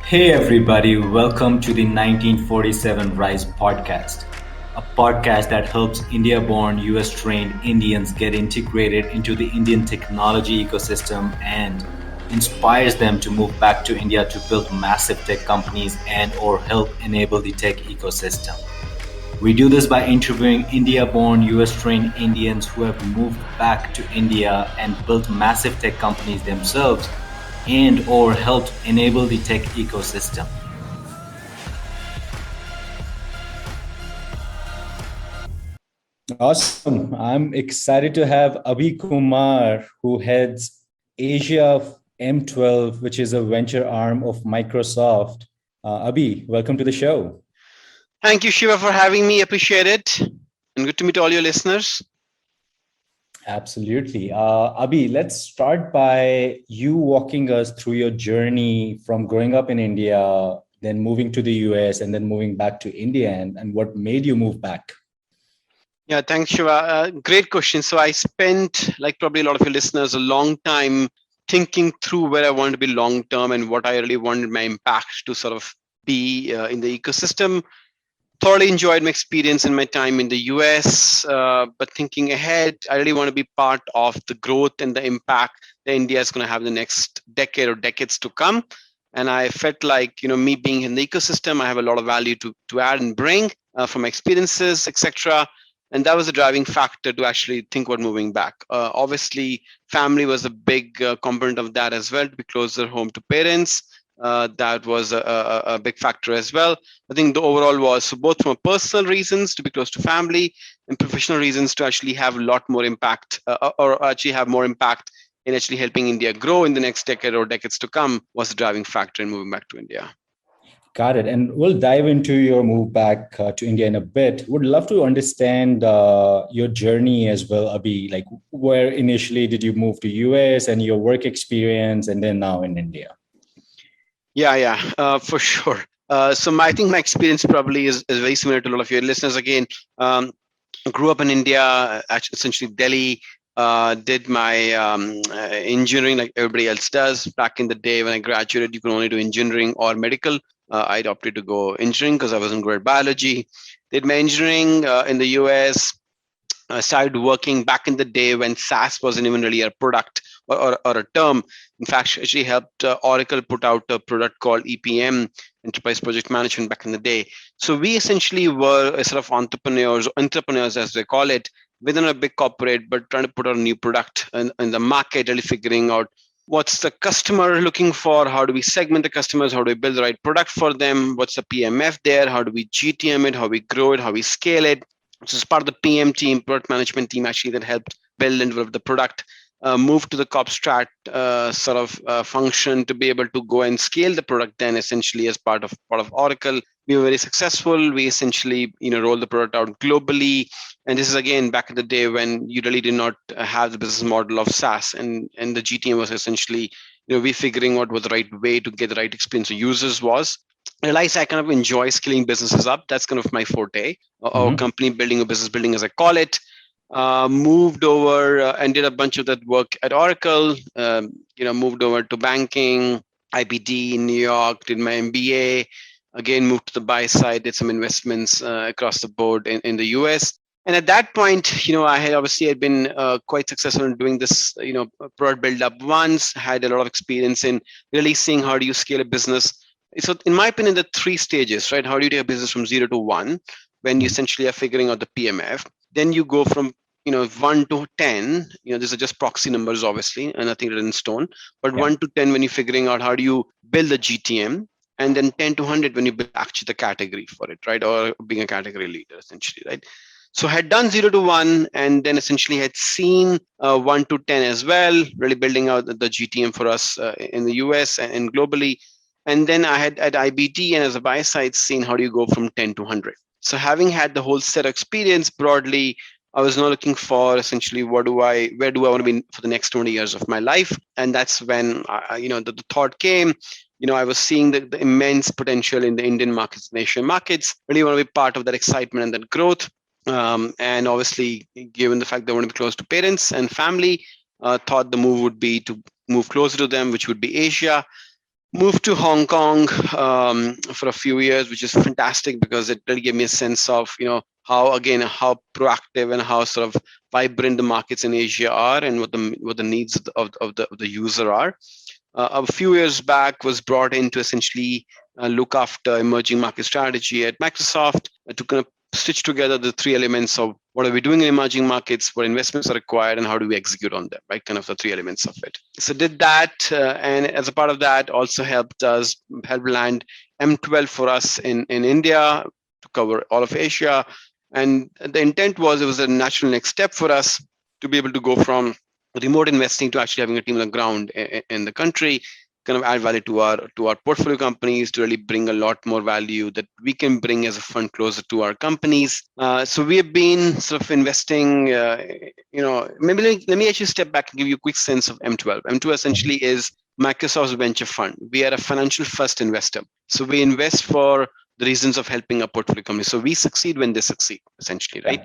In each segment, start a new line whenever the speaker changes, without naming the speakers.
Hey everybody, welcome to the 1947 Rise podcast, a podcast that helps India born, US trained Indians get integrated into the Indian technology ecosystem and inspires them to move back to India to build massive tech companies and or help enable the tech ecosystem. We do this by interviewing India born, US trained Indians who have moved back to India and built massive tech companies themselves and or helped enable the tech ecosystem.
Awesome. I'm excited to have Abhi Kumar, who heads Asia M12, which is a venture arm of Microsoft. Abhi, welcome to the show.
Thank you, Shiva, for having me. Appreciate it. And good to meet all your listeners.
Absolutely. Abhi, let's start by you walking us through your journey from growing up in India, then moving to the US, and then moving back to India, and what made you move back.
Yeah, thanks, Shiva. Great question. So I spent, like probably a lot of your listeners, a long time thinking through where I wanted to be long term and what I really wanted my impact to sort of be in the ecosystem. Thoroughly enjoyed my experience in my time in the US, but thinking ahead, I really want to be part of the growth and the impact that India is going to have in the next decade or decades to come. And I felt like, me being in the ecosystem, I have a lot of value to add and bring from my experiences, etc. And that was a driving factor to actually think about moving back. Obviously, family was a big component of that as well, to be closer home to parents. That was a big factor as well. I think the overall was so both from personal reasons to be close to family and professional reasons to actually have a lot more impact or actually have more impact in actually helping India grow in the next decade or decades to come was the driving factor in moving back to India.
Got it. And we'll dive into your move back to India in a bit. Would love to understand your journey as well, Abhi. Like, where initially did you move to US and your work experience, and then now in India?
Yeah, for sure. I think my experience probably is very similar to a lot of your listeners. Again, grew up in India, actually, essentially Delhi. Did my engineering like everybody else does. Back in the day when I graduated, you could only do engineering or medical. I opted to go engineering because I wasn't good at biology. Did my engineering in the US. Started working back in the day when SaaS wasn't even really a product or a term. In fact, actually helped Oracle put out a product called EPM, Enterprise Project Management, back in the day. So we essentially were a sort of entrepreneurs as they call it, within a big corporate, but trying to put out a new product in the market, really figuring out what's the customer looking for, how do we segment the customers, how do we build the right product for them, what's the PMF there, how do we GTM it, how we grow it, how we scale it. So as part of the PM team, product management team, actually that helped build and develop the product, move to the cop strat function to be able to go and scale the product. Then essentially as part of Oracle, we were very successful. We essentially rolled the product out globally, and this is again back in the day when you really did not have the business model of SaaS, and the GTM was essentially we figuring out what the right way to get the right experience for users was. Realize I kind of enjoy scaling businesses up. That's kind of my forte, or
Mm-hmm.
company building or business building, as I call it. Moved over and did a bunch of that work at Oracle. Moved over to banking, IBD in New York. Did my MBA. Again, moved to the buy side. Did some investments across the board in the US. And at that point, I had been quite successful in doing this, product build up once. Had a lot of experience in really seeing how do you scale a business. So in my opinion, the three stages, right? How do you take a business from 0 to 1 when you essentially are figuring out the PMF? Then you go from 1 to 10. These are just proxy numbers, obviously, and nothing written in stone. But
Yeah.
1 to 10 when you're figuring out how do you build the GTM, and then 10 to 100 when you build actually the category for it, right? Or being a category leader, essentially, right? So had done 0 to 1, and then essentially had seen 1 to 10 as well, really building out the GTM for us in the US and globally. And then I had at IBT and as a buy side seen how do you go from 10 to 100. So having had the whole set of experience broadly, I was now looking for essentially where do I want to be for the next 20 years of my life, and that's when the thought came. I was seeing the immense potential in the Indian markets, and Asian markets. Really want to be part of that excitement and that growth. And obviously, given the fact that I want to be close to parents and family, thought the move would be to move closer to them, which would be Asia. Moved to Hong Kong for a few years, which is fantastic because it really gave me a sense of how proactive and how sort of vibrant the markets in Asia are, and what the needs of the user are. A few years back, was brought in to essentially look after emerging market strategy at Microsoft, to kind of stitch together the three elements of what are we doing in emerging markets, what investments are required, and how do we execute on them, right? Kind of the three elements of it. So did that, and as a part of that, also help land M12 for us in India to cover all of Asia. And the intent was, it was a natural next step for us to be able to go from remote investing to actually having a team on the ground in the country, kind of add value to our portfolio companies, to really bring a lot more value that we can bring as a fund closer to our companies. So we have been sort of investing. Maybe let me actually step back and give you a quick sense of M12. M12 essentially is Microsoft's venture fund. We are a financial first investor, so we invest for the reasons of helping a portfolio company. So we succeed when they succeed, essentially, right?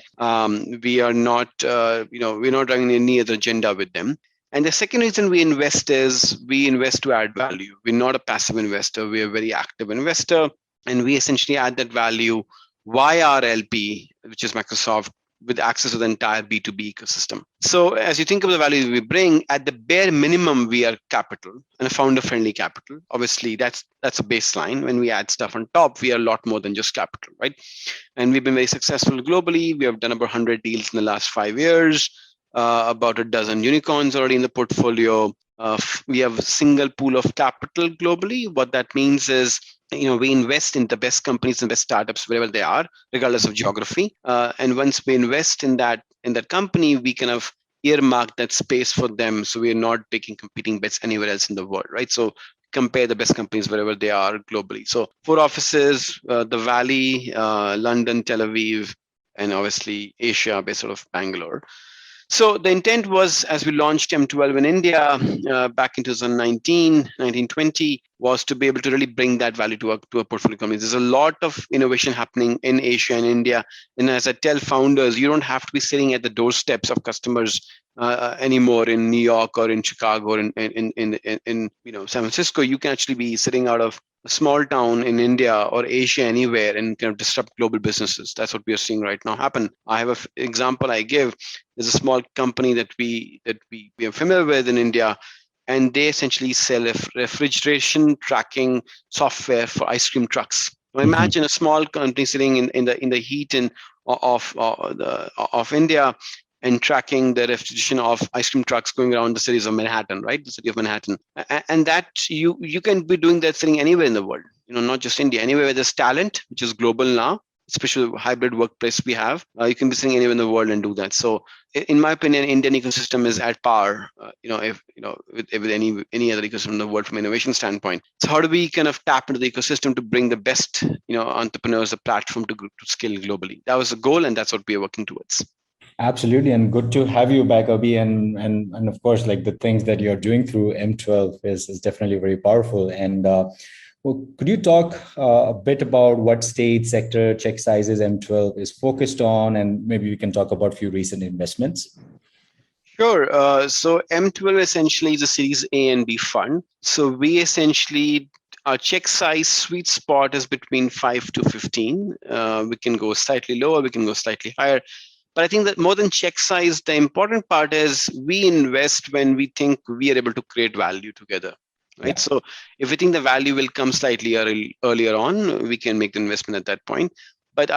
We are not, we're not driving any other agenda with them. And the second reason we invest is we invest to add value. We're not a passive investor. We're a very active investor, and we essentially add that value via our LP, which is Microsoft, with access to the entire B2B ecosystem. So as you think of the value we bring, at the bare minimum, we are capital and a founder-friendly capital. Obviously, that's a baseline. When we add stuff on top, we are a lot more than just capital, right? And we've been very successful globally. We have done about 100 deals in the last 5 years, about a dozen unicorns already in the portfolio. We have a single pool of capital globally. What that means is, we invest in the best companies and best startups wherever they are, regardless of geography. And once we invest in that company, we kind of earmark that space for them. So we are not taking competing bets anywhere else in the world, right? So compare the best companies wherever they are globally. So 4 offices, the Valley, London, Tel Aviv, and obviously Asia, based out of Bangalore. So the intent was, as we launched M12 in India back in 1920, was to be able to really bring that value to a portfolio companies. There's a lot of innovation happening in Asia and India. And as I tell founders, you don't have to be sitting at the doorsteps of customers anymore in New York or in Chicago or in San Francisco. You can actually be sitting out of a small town in India or Asia, anywhere, and kind of disrupt global businesses. That's what we are seeing right now happen. I have an example I give. There's a small company that we are familiar with in India, and they essentially sell refrigeration tracking software for ice cream trucks. Now imagine a small company sitting in the heat of India, and tracking the refrigeration of ice cream trucks going around the cities of Manhattan, right? The city of Manhattan. And that you can be doing that sitting anywhere in the world, not just India, anywhere where there's talent, which is global now, especially hybrid workplace we have. You can be sitting anywhere in the world and do that. So in my opinion, Indian ecosystem is at par, with any other ecosystem in the world from an innovation standpoint. So how do we kind of tap into the ecosystem to bring the best, entrepreneurs a platform to scale globally? That was the goal, and that's what we are working towards.
Absolutely, and good to have you back, Abhi. And of course, like the things that you're doing through M12 is definitely very powerful. And well, could you talk a bit about what state, sector, check sizes M12 is focused on, and maybe we can talk about a few recent investments?
Sure. So M12 essentially is a Series A and B fund. So we essentially, our check size sweet spot is between 5 to 15. We can go slightly lower, we can go slightly higher. But I think that more than check size, the important part is we invest when we think we are able to create value together, right? Yeah. So if we think the value will come slightly earlier on, we can make the investment at that point. But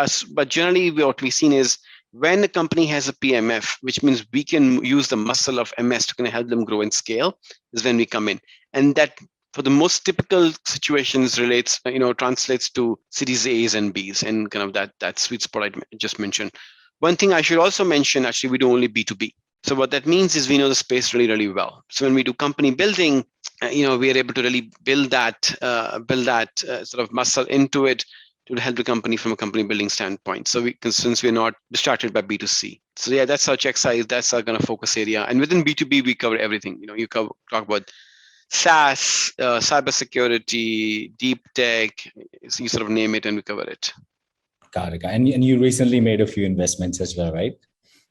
generally, what we've seen is, when a company has a PMF, which means we can use the muscle of MS to kind of help them grow and scale, is when we come in. And that, for the most typical situations, translates to Series A's and B's, and kind of that sweet spot I just mentioned. One thing I should also mention, actually, we do only B2B. So what that means is we know the space really, really well. So when we do company building, we are able to really build that sort of muscle into it to help the company from a company building standpoint. So since we're not distracted by B2C. So yeah, that's our check size. That's our kind of focus area. And within B2B, we cover everything. Talk about SaaS, cybersecurity, deep tech, so you sort of name it and we cover it.
Got it. And you recently made a few investments as well, right?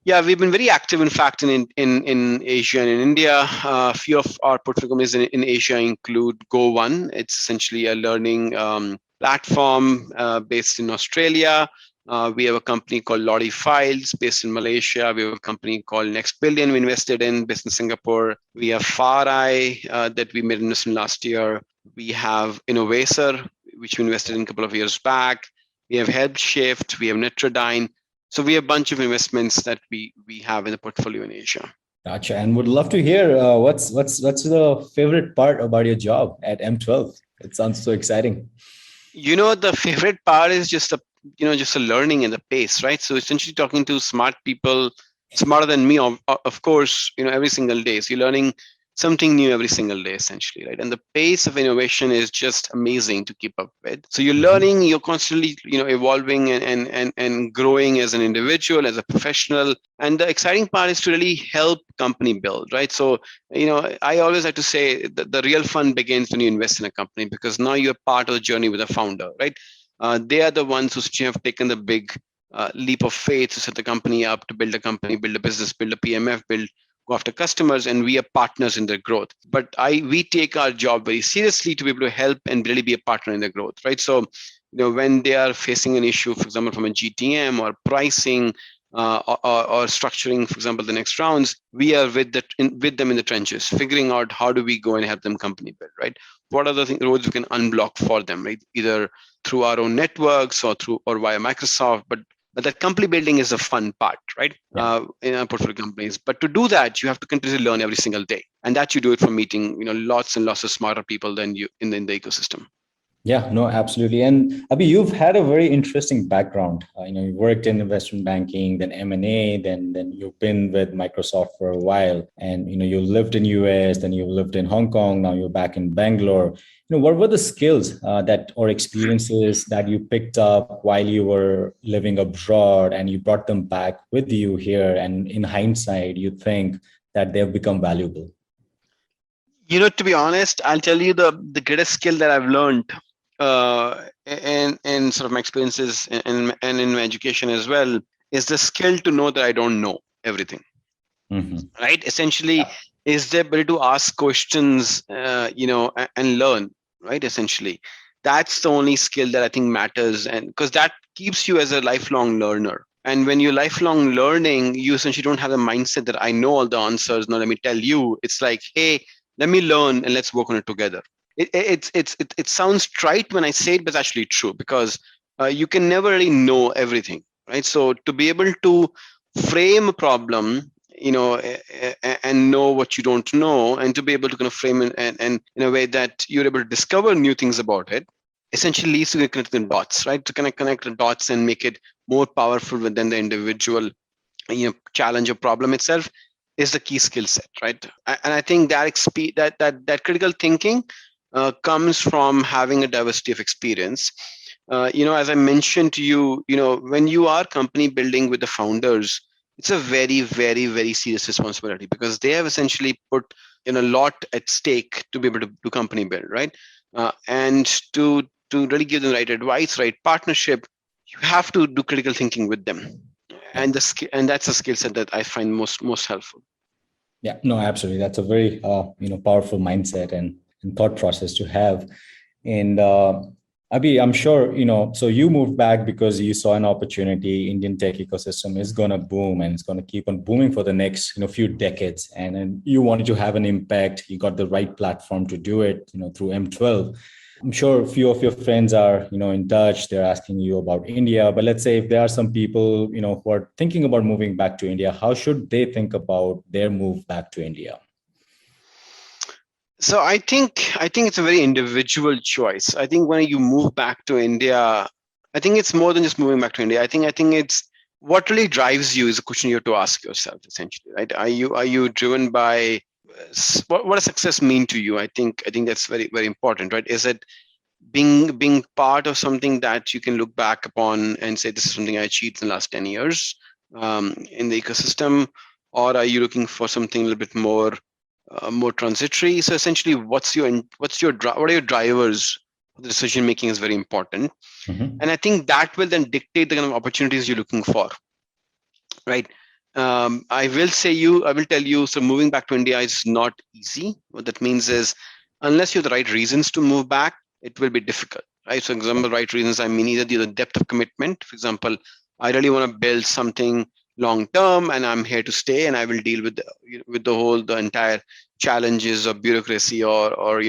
Yeah, we've been very active, in fact, in Asia and in India. A few of our portfolio companies in Asia include Go One. It's essentially a learning platform based in Australia. We have a company called Lottie Files based in Malaysia. We have a company called Next Billion we invested in based in Singapore. We have FarEye that we made an investment last year. We have Innovator, which we invested in a couple of years back. We have HelpShift. We have Netrodyne. So we have a bunch of investments that we have in the portfolio in Asia.
Gotcha. And would love to hear what's the favorite part about your job at M12? It sounds so exciting.
The favorite part is just a learning and the pace, right? So essentially talking to smart people, smarter than me, of course, every single day. So you're learning something new every single day, essentially, right? And the pace of innovation is just amazing to keep up with. So you're
Mhm.
learning, you're constantly, evolving and growing as an individual, as a professional. And the exciting part is to really help company build, right? So, I always like to say that the real fun begins when you invest in a company, because now you're part of the journey with the founder, right? They are the ones who have taken the big leap of faith to set the company up, to build a company, build a business, build a PMF, go after customers, and we are partners in their growth. But we take our job very seriously to be able to help and really be a partner in their growth, right? So, when they are facing an issue, for example, from a GTM or pricing, or structuring, for example, the next rounds, we are with them in the trenches, figuring out how do we go and help them company build, right? What are the roads we can unblock for them, right? Either through our own networks or via Microsoft, but that company building is a fun part, right?
Yeah.
In our portfolio companies. But to do that, you have to continuously learn every single day, and that you do it from meeting, lots and lots of smarter people than you in the ecosystem.
Yeah, no, absolutely. And Abhi, you've had a very interesting background. You worked in investment banking, then M&A, then you've been with Microsoft for a while, and you lived in US, then you lived in Hong Kong. Now you're back in Bangalore. What were the skills that or experiences that you picked up while you were living abroad, and you brought them back with you here? And in hindsight, you think that they've become valuable?
To be honest, I'll tell you the greatest skill that I've learned in sort of my experiences and in my education as well is the skill to know that I don't know everything,
Hmm.
right? Essentially, is the ability to ask questions, and learn, right? Essentially, that's the only skill that I think matters, and because that keeps you as a lifelong learner. And when you're lifelong learning, you essentially don't have the mindset that I know all the answers. Now let me tell you. It's like, hey, let me learn and let's work on it together. It sounds trite when I say it, but it's actually true, because you can never really know everything, right? So to be able to frame a problem, and know what you don't know, and to be able to kind of frame it and in a way that you're able to discover new things about it, essentially leads to connecting the dots, right? To connect the dots and make it more powerful than the individual, challenge or problem itself, is the key skill set, right? And I think that critical thinking comes from having a diversity of experience. As I mentioned to you, when you are company building with the founders, it's a very, very, very serious responsibility, because they have essentially put in a lot at stake to be able to do company build, right? And to really give them the right advice, right partnership, you have to do critical thinking with them,
Yeah.
and that's a skill set that I find most helpful.
Yeah, no, absolutely. That's a very powerful mindset and thought process to have. And Abhi, I'm sure So you moved back because you saw an opportunity. Indian tech ecosystem is going to boom, and it's going to keep on booming for the next few decades. And then you wanted to have an impact. You got the right platform to do it. Through M12. I'm sure a few of your friends are, in touch. They're asking you about India. But let's say if there are some people, who are thinking about moving back to India, how should they think about their move back to India?
So I think it's a very individual choice. I think when you move back to India, I think it's more than just moving back to India. I think it's what really drives you is a question you have to ask yourself, essentially, right? Are you driven by what does success mean to you? I think that's very, very important, right? Is it being part of something that you can look back upon and say this is something I achieved in the last 10 years in the ecosystem, or are you looking for something a little bit more transitory? So essentially, what are your drivers? The decision making is very important,
Mhm.
and I think that will then dictate the kind of opportunities you're looking for, right? I will tell you. So moving back to India is not easy. What that means is, unless you have the right reasons to move back, it will be difficult, right? So, example, right reasons. I mean, either the depth of commitment. For example, I really want to build something long term, and I'm here to stay, and I will deal with the entire challenges of bureaucracy, or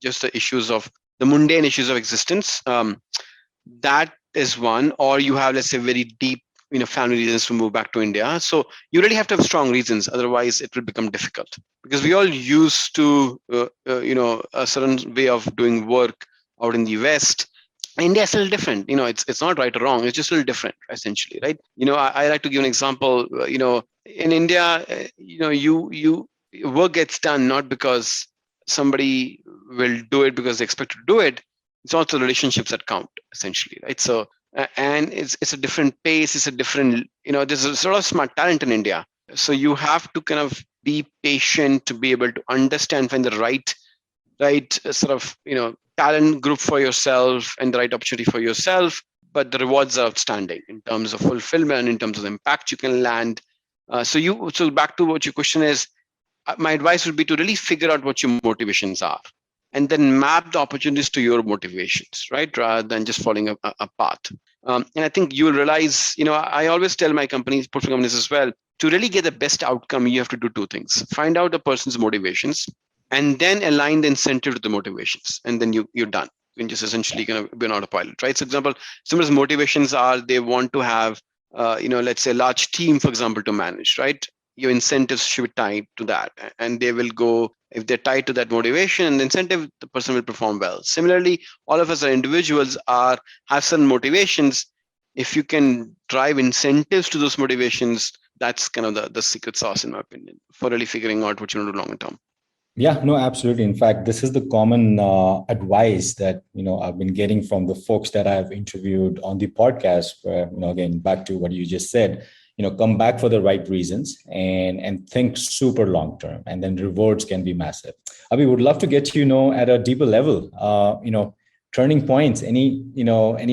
just the issues of the mundane issues of existence. That is one. Or you have, let's say, very deep family reasons to move back to India. So you really have to have strong reasons, otherwise it will become difficult, because we all used to a certain way of doing work out in the West. India is still different. It's not right or wrong, it's just a little different, essentially, right? I like to give an example. In India, you work gets done not because somebody will do it because they expect to do it. It's also relationships that count, essentially, right? So and it's a different pace, it's a different, there's a sort of smart talent in India. So you have to kind of be patient to be able to understand, find the right sort of talent group for yourself and the right opportunity for yourself. But the rewards are outstanding in terms of fulfillment, in terms of the impact you can land. So back to what your question is, my advice would be to really figure out what your motivations are, and then map the opportunities to your motivations, right, rather than just following a path. And I think you'll realize, I always tell my companies, portfolio companies as well, to really get the best outcome, you have to do two things: find out a person's motivations, and then align the incentive to the motivations, and then you're done. You can just essentially kind of be on autopilot, right? So, example, someone's motivations are they want to have, let's say, a large team, for example, to manage, right? Your incentives should be tied to that, and they will go, if they're tied to that motivation and the incentive, the person will perform well. Similarly, all of us are individuals, are have certain motivations. If you can drive incentives to those motivations, that's kind of the secret sauce, in my opinion, for really figuring out what you want to do long term.
Yeah, no, absolutely. In fact, this is the common advice that I've been getting from the folks that I've interviewed on the podcast. Where again, back to what you just said, come back for the right reasons and think super long term, and then rewards can be massive. Abhi, would love to get at a deeper level. Turning points, any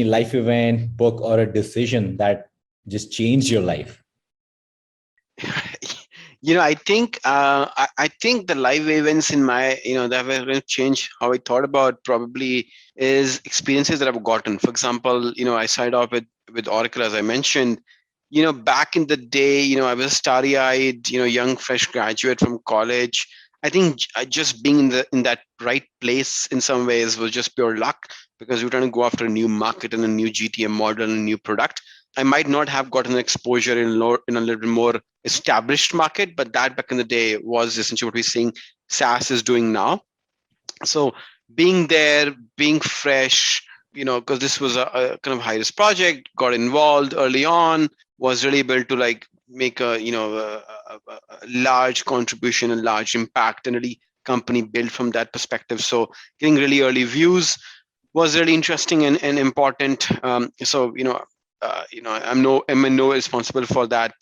life event, book, or a decision that just changed your life.
I think the live events in my, that have really changed how I thought about probably is experiences that I've gotten. For example, I started off with Oracle, as I mentioned. Back in the day, I was a starry-eyed, young, fresh graduate from college. I think just being in that right place in some ways was just pure luck, because we were trying to go after a new market and a new GTM model and a new product. I might not have gotten exposure in a little bit more established market, but that back in the day was essentially what we're seeing SaaS is doing now. So being there, being fresh, because this was a kind of high risk project, got involved early on, was really able to like make a large contribution, a large impact, and really company built from that perspective. So getting really early views was really interesting and important. I'm in no responsible for that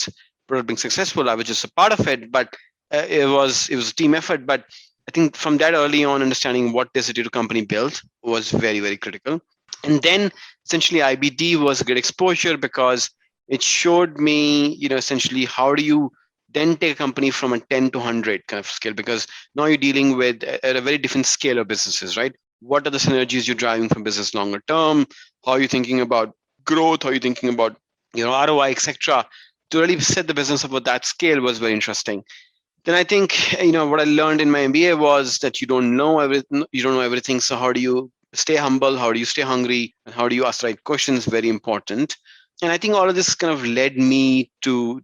product being successful. I was just a part of it, but it was a team effort. But I think from that early on, understanding what this digital company built was very, very critical. And then essentially IBD was a good exposure, because it showed me, essentially how do you then take a company from a 10 to 100 kind of scale, because now you're dealing with at a very different scale of businesses, right? What are the synergies you're driving from business longer term? How are you thinking about growth? How are you thinking about ROI, etc.? To really set the business up at that scale was very interesting. Then I think what I learned in my MBA was that you don't know everything. So how do you stay humble? How do you stay hungry? And how do you ask the right questions? Very important. And I think all of this kind of led me to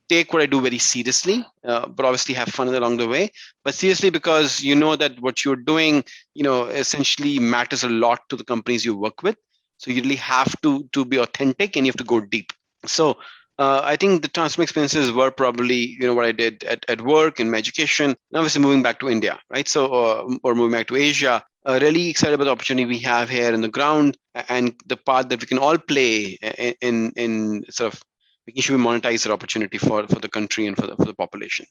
take what I do very seriously, but obviously have fun along the way. But seriously, because you know that what you're doing, essentially matters a lot to the companies you work with. So you really have to be authentic, and you have to go deep. So I think the transform experiences were probably what I did at work, in my education, and obviously moving back to India, right? So or moving back to Asia. Really excited about the opportunity we have here on the ground, and the part that we can all play in sort of making sure we monetize that opportunity for the country and for the population.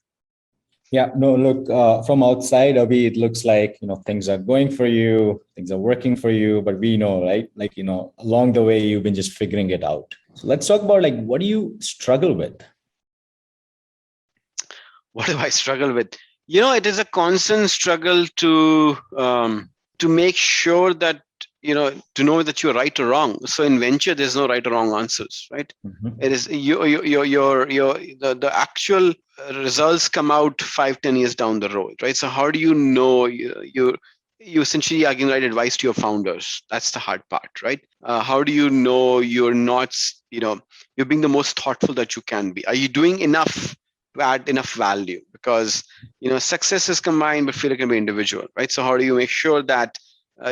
Yeah, no, look, from outside, Abhi, it looks like, things are going for you, things are working for you, but we know, right? Like, along the way, you've been just figuring it out. So let's talk about like, what do you struggle with?
What do I struggle with? It is a constant struggle to make sure that to know that you're right or wrong. So in venture, there's no right or wrong answers, right?
Mhm.
It is the actual results come out 5-10 years down the road, right? So how do you know you essentially are giving right advice to your founders? That's the hard part, right? How do you know you're not you're being the most thoughtful that you can be? Are you doing enough to add enough value? Because success is combined, but failure can be individual, right? So how do you make sure that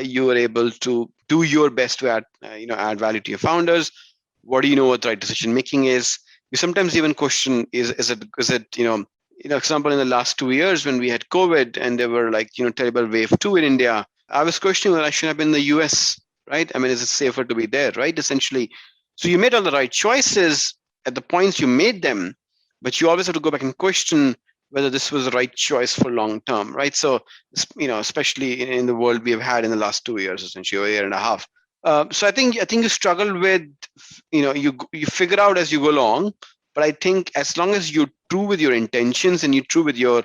you are able to do your best to add value to your founders? What do you know what the right decision making is? You sometimes even question, is it example, in the last 2 years when we had COVID and there were like terrible wave 2 in India, I was questioning whether I should have been in the US, right? I mean, is it safer to be there, right? Essentially. So you made all the right choices at the points you made them, but you always have to go back and question whether this was the right choice for long term, right? So especially in the world we have had in the last 2 years, essentially, or a year and a half. So I think you struggle with, you figure out as you go along. But I think as long as you're true with your intentions and you're true with your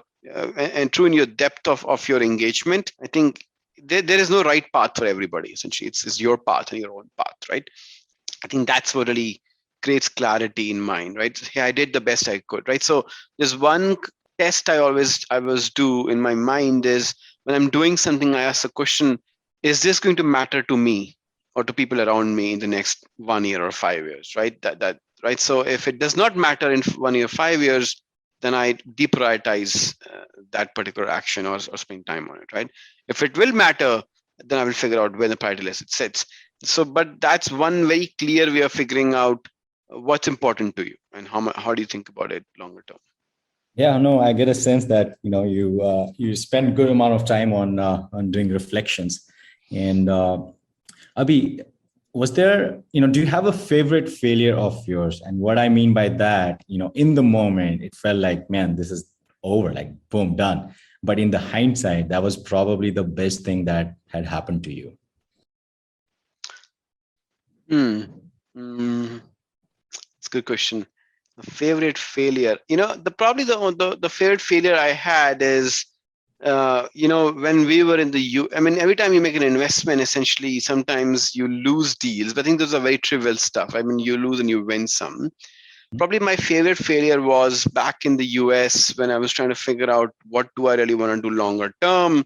and true in your depth of your engagement, I think there is no right path for everybody. Essentially, it's your path and your own path, right? I think that's what really creates clarity in mind, right? Hey, I did the best I could, right? So there's one test I always do in my mind is when I'm doing something, I ask the question: is this going to matter to me or to people around me in the next 1 year or 5 years, right? That right. So if it does not matter in 1 year, 5 years, then I deprioritize that particular action or spend time on it, right? If it will matter, then I will figure out where the priority list it sits. So but that's one very clear way of figuring out what's important to you and how do you think about it longer term.
Yeah, no, I get a sense that you spend good amount of time on doing reflections. And Abhi, was there, do you have a favorite failure of yours? And what I mean by that, in the moment, it felt like, man, this is over, like boom, done. But in the hindsight, that was probably the best thing that had happened to you.
Hmm. Mm, it's a good question. A favorite failure, the probably the favorite failure I had is when we were in the I mean, every time you make an investment, essentially sometimes you lose deals, but I think those are very trivial stuff. I mean, you lose and you win some. Probably my favorite failure was back in the US when I was trying to figure out what do I really want to do longer term.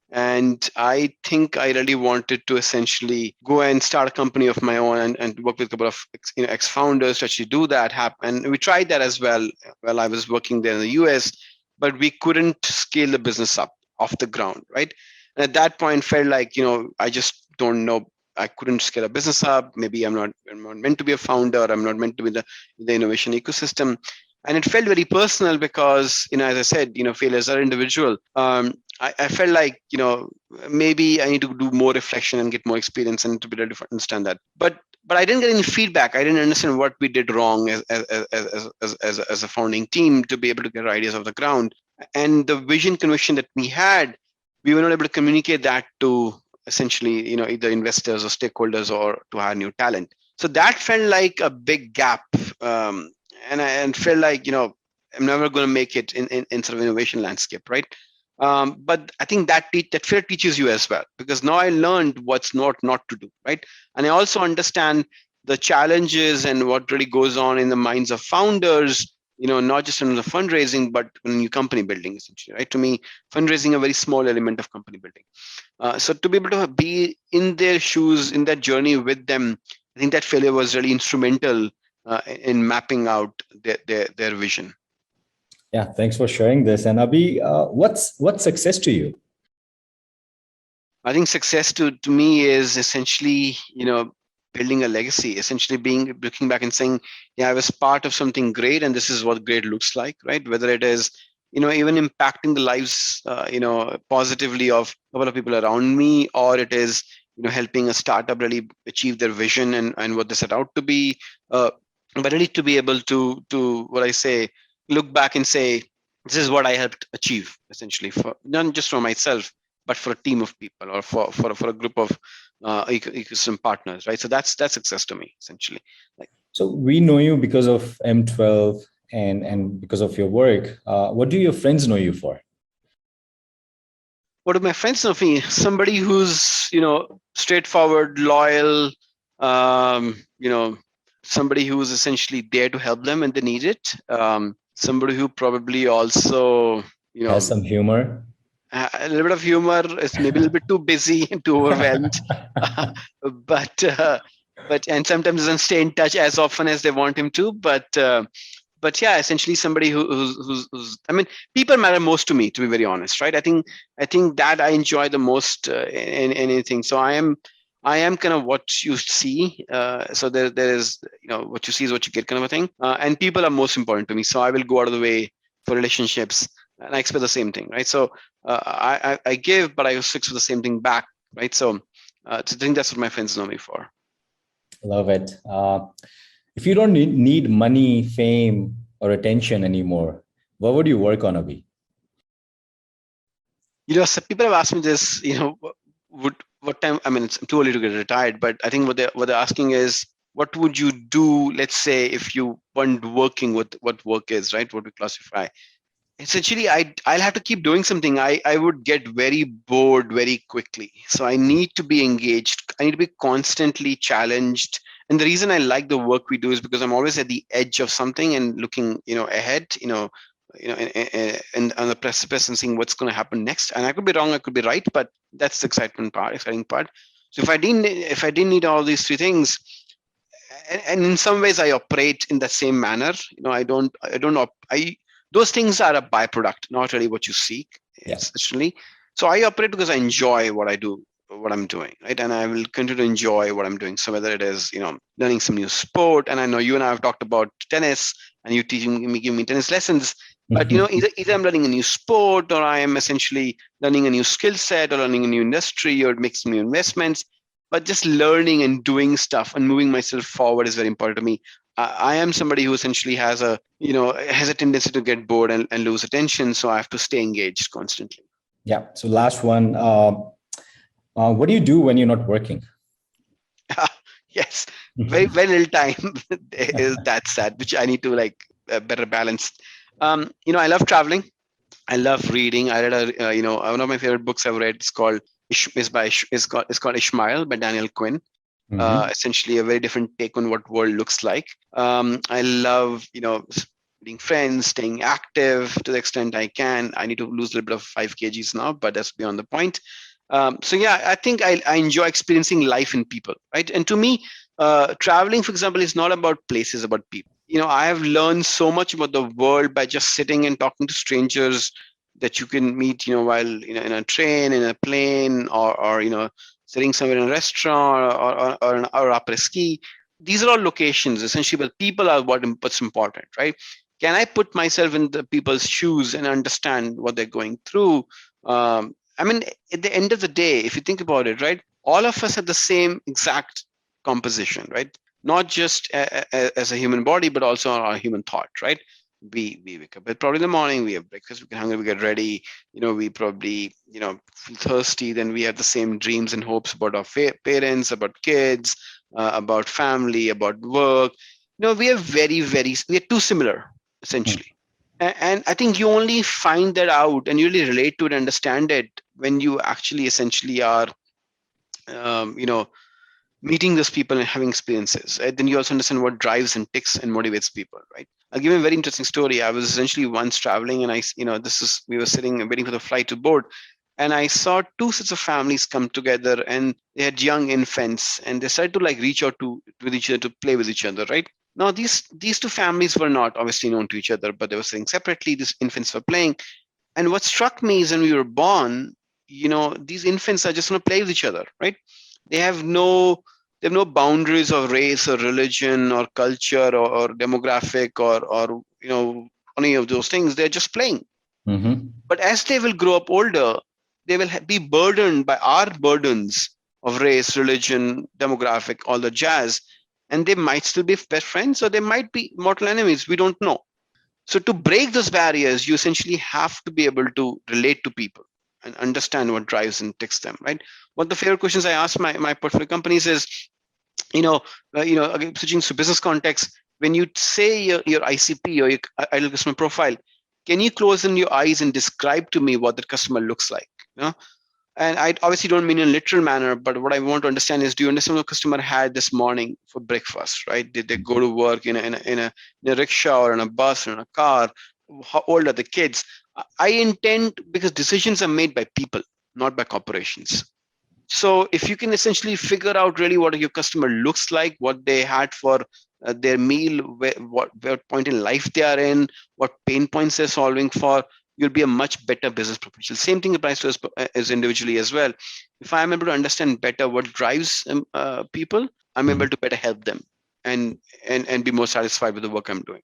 And I think I really wanted to essentially go and start a company of my own and work with a couple of ex-founders to actually do that. And we tried that as well while I was working there in the US, but we couldn't scale the business up off the ground, right? And at that point, felt like I just don't know. I couldn't scale a business up. Maybe I'm not meant to be a founder. I'm not meant to be the innovation ecosystem. And it felt very personal because, as I said, failures are individual. I felt like maybe I need to do more reflection and get more experience and to be able to understand that. But I didn't get any feedback. I didn't understand what we did wrong as a founding team to be able to get our ideas off the ground. And the vision conviction that we had, we were not able to communicate that to essentially either investors or stakeholders or to hire new talent. So that felt like a big gap, and felt like I'm never going to make it in sort of innovation landscape, right? But I think that fear teaches you as well, because now I learned what's not to do, right? And I also understand the challenges and what really goes on in the minds of founders, not just in the fundraising, but in new company building, essentially, right? To me, fundraising a very small element of company building. So to be able to be in their shoes, in that journey with them, I think that failure was really instrumental in mapping out their vision.
Yeah, thanks for sharing this. And Abhi, what's success to you?
I think success to me is essentially, building a legacy, essentially looking back and saying, yeah, I was part of something great and this is what great looks like, right? Whether it is, even impacting the lives, positively of a couple of people around me, or it is, helping a startup really achieve their vision and what they set out to be. But really to be able to what I say, look back and say, this is what I helped achieve, essentially, for not just for myself, but for a team of people or for a group of ecosystem partners, right? So that's success to me, essentially. Like,
So we know you because of M12 and because of your work, what do your friends know you for?
What do my friends know of me? Somebody who's, straightforward, loyal, somebody who's essentially there to help them when they need it. Somebody who probably also,
Has some humor.
a little bit of humor, is maybe a little bit too busy and too overwhelmed, but and sometimes doesn't stay in touch as often as they want him to. But yeah, essentially somebody who's I mean, people matter most to me, to be very honest, right? I think that I enjoy the most in anything. So I am kind of what you see. So there is, what you see is what you get, kind of a thing. And people are most important to me. So I will go out of the way for relationships, and I expect the same thing, right? So I give, but I also expect the same thing back, right? So I think that's what my friends know me for.
Love it. If you don't need money, fame, or attention anymore, what would you work on, Abhi?
So people have asked me this, would what time? I mean, it's too early to get retired, but I think what they're asking is, what would you do? Let's say if you weren't working, what work is, right? What we classify. Essentially, I'll have to keep doing something. I would get very bored very quickly. So I need to be engaged. I need to be constantly challenged. And the reason I like the work we do is because I'm always at the edge of something and looking, ahead, and on the precipice and seeing what's going to happen next. And I could be wrong, I could be right, but that's the exciting part. So if I didn't need all these three things, and in some ways I operate in the same manner. I those things are a byproduct, not really what you seek,
Yeah.
essentially. So I operate because I enjoy what I do, what I'm doing, right? And I will continue to enjoy what I'm doing. So whether it is, learning some new sport, and I know you and I have talked about tennis, and you teaching me, giving me tennis lessons. But either I'm learning a new sport, or I am essentially learning a new skill set, or learning a new industry, or making new investments. But just learning and doing stuff and moving myself forward is very important to me. I am somebody who essentially has a tendency to get bored and lose attention, so I have to stay engaged constantly.
Yeah. So last one. What do you do when you're not working?
Yes, very little time is that sad, which I need to better balance. I love traveling. I love reading. I read one of my favorite books I've read. It's called it's called Ishmael by Daniel Quinn.
Mhm.
Essentially a very different take on what world looks like. I love, meeting friends, staying active to the extent I can. I need to lose a little bit of 5 kgs now, but that's beyond the point. So yeah, I think I enjoy experiencing life in people, right? And to me, traveling, for example, is not about places, about people. I have learned so much about the world by just sitting and talking to strangers that you can meet, while in a train, in a plane, or sitting somewhere in a restaurant, or après ski. These are all locations essentially, but people are what's important, right? Can I put myself in the people's shoes and understand what they're going through? I mean, at the end of the day, if you think about it, right, all of us have the same exact composition, right? Not just as a human body, but also our human thought, right? We wake up probably in the morning, we have breakfast, we get hungry, we get ready, we probably feel thirsty, then we have the same dreams and hopes about our parents, about kids, about family, about work. We are we are too similar,
Hmm.
essentially. And I think you only find that out and you really relate to it, understand it, when you actually essentially are um, you know meeting those people and having experiences, right? Then you also understand what drives and ticks and motivates people, right? I'll give you a very interesting story. I was essentially once traveling, and we were sitting and waiting for the flight to board, and I saw two sets of families come together, and they had young infants, and they started to reach out to with each other to play with each other, right? Now these two families were not obviously known to each other, but they were sitting separately. These infants were playing, and what struck me is when we were born, these infants are just going to play with each other, right? They have no they have no boundaries of race or religion or culture or demographic or any of those things. They're just playing.
Mhm.
But as they will grow up older, they will be burdened by our burdens of race, religion, demographic, all the jazz, and they might still be best friends, or they might be mortal enemies. We don't know. So to break those barriers, you essentially have to be able to relate to people and understand what drives and ticks them, right? One of the favorite questions I ask my portfolio companies is, again, switching to business context, when you say your ICP or your ideal customer profile, can you close in your eyes and describe to me what the customer looks like? You know, and I obviously don't mean in a literal manner, but what I want to understand is, do you understand what the customer had this morning for breakfast, right? Did they go to work in a rickshaw or in a bus or in a car? How old are the kids? I intend, because decisions are made by people, not by corporations. So if you can essentially figure out really what your customer looks like, what they had for their meal, what point in life they are in, what pain points they're solving for, you'll be a much better business professional. Same thing applies to us as individually as well. If I'm able to understand better what drives people, I'm able
Mhm.
to better help them and and be more satisfied with the work I'm doing.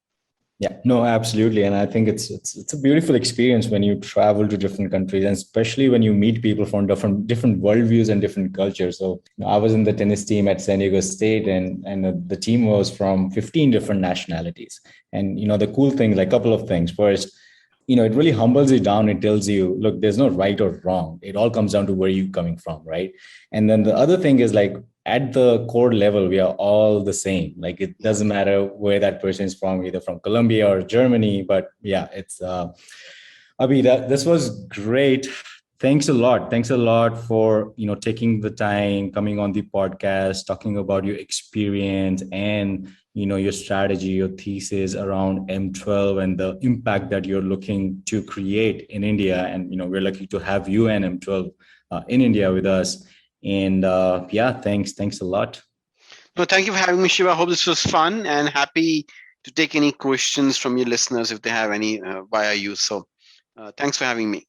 Yeah, no, absolutely, and I think it's a beautiful experience when you travel to different countries, and especially when you meet people from different worldviews and different cultures. So I was in the tennis team at San Diego State, and the team was from 15 different nationalities. And the cool thing, like, couple of things. First, it really humbles you down. It tells you, look, there's no right or wrong. It all comes down to where you're coming from, right? And then the other thing is, like, at the core level, we are all the same. Like, it
Yeah.
doesn't matter where that person is from, either from Colombia or Germany. But yeah, it's Abhi, that this was great. Thanks a lot. Thanks a lot for taking the time, coming on the podcast, talking about your experience and your strategy, your thesis around M12 and the impact that you're looking to create in India. And we're lucky to have you and M12 in India with us. And yeah, thanks a lot.
No, thank you for having me, Shiva. I hope this was fun, and happy to take any questions from your listeners if they have any via you. So thanks for having me.